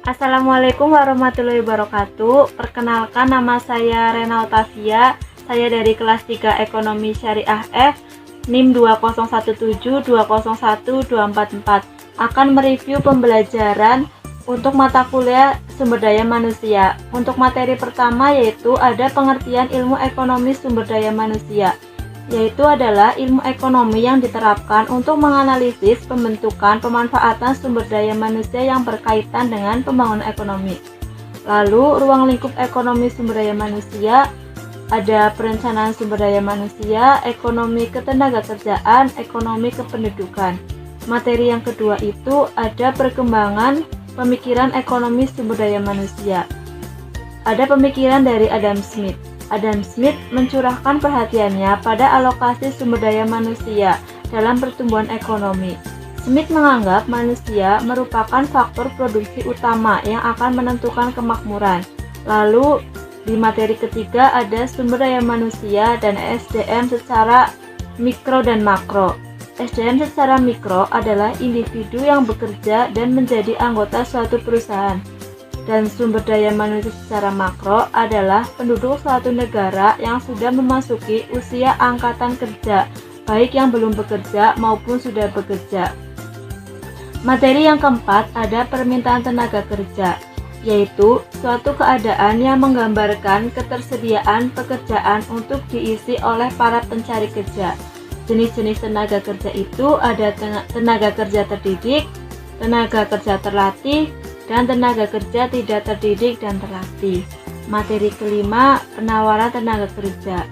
Assalamualaikum warahmatullahi wabarakatuh. Perkenalkan, nama saya Rena Otavia. Saya dari kelas 3 Ekonomi Syariah F, NIM 20172012444. Akan mereview pembelajaran untuk mata kuliah sumber daya manusia. Untuk materi pertama yaitu ada pengertian ilmu ekonomi sumber daya manusia, yaitu adalah ilmu ekonomi yang diterapkan untuk menganalisis pembentukan pemanfaatan sumber daya manusia yang berkaitan dengan pembangunan ekonomi. Lalu, ruang lingkup ekonomi sumber daya manusia, ada perencanaan sumber daya manusia, ekonomi ketenagakerjaan, ekonomi kependudukan. Materi yang kedua itu ada perkembangan pemikiran ekonomi sumber daya manusia. Ada pemikiran dari Adam Smith. Adam Smith mencurahkan perhatiannya pada alokasi sumber daya manusia dalam pertumbuhan ekonomi. Smith menganggap manusia merupakan faktor produksi utama yang akan menentukan kemakmuran. Lalu, di materi ketiga ada sumber daya manusia dan SDM secara mikro dan makro. SDM secara mikro adalah individu yang bekerja dan menjadi anggota suatu perusahaan. Dan sumber daya manusia secara makro adalah penduduk suatu negara yang sudah memasuki usia angkatan kerja, baik yang belum bekerja maupun sudah bekerja. Materi yang keempat ada permintaan tenaga kerja, yaitu suatu keadaan yang menggambarkan ketersediaan pekerjaan untuk diisi oleh para pencari kerja. Jenis-jenis tenaga kerja itu ada tenaga kerja terdidik, tenaga kerja terlatih, dan tenaga kerja tidak terdidik dan terlatih. Materi kelima, penawaran tenaga kerja,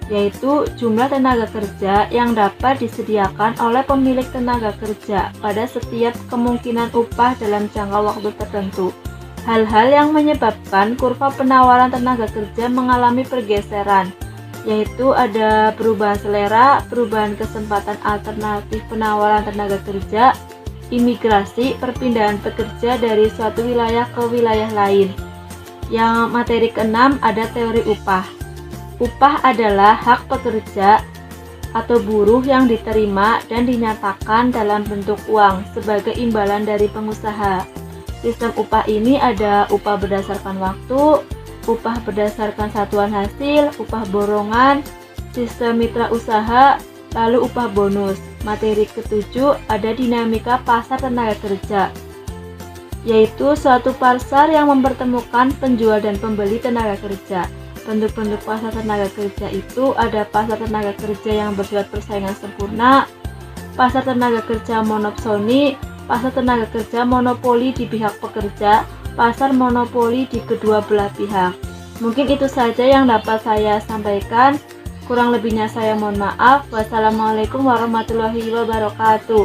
yaitu jumlah tenaga kerja yang dapat disediakan oleh pemilik tenaga kerja pada setiap kemungkinan upah dalam jangka waktu tertentu. Hal-hal yang menyebabkan kurva penawaran tenaga kerja mengalami pergeseran, yaitu ada perubahan selera, perubahan kesempatan alternatif penawaran tenaga kerja, imigrasi, perpindahan pekerja dari suatu wilayah ke wilayah lain. Yang materi keenam ada teori upah. Upah adalah hak pekerja atau buruh yang diterima dan dinyatakan dalam bentuk uang sebagai imbalan dari pengusaha. Sistem upah ini ada upah berdasarkan waktu, upah berdasarkan satuan hasil, upah borongan, sistem mitra usaha, lalu upah bonus. Materi ketujuh ada dinamika pasar tenaga kerja, yaitu suatu pasar yang mempertemukan penjual dan pembeli tenaga kerja. Bentuk-bentuk pasar tenaga kerja itu ada pasar tenaga kerja yang bersifat persaingan sempurna, pasar tenaga kerja monopsoni, pasar tenaga kerja monopoli di pihak pekerja, pasar monopoli di kedua belah pihak. Mungkin itu saja yang dapat saya sampaikan. Kurang lebihnya saya mohon maaf. Wassalamualaikum warahmatullahi wabarakatuh.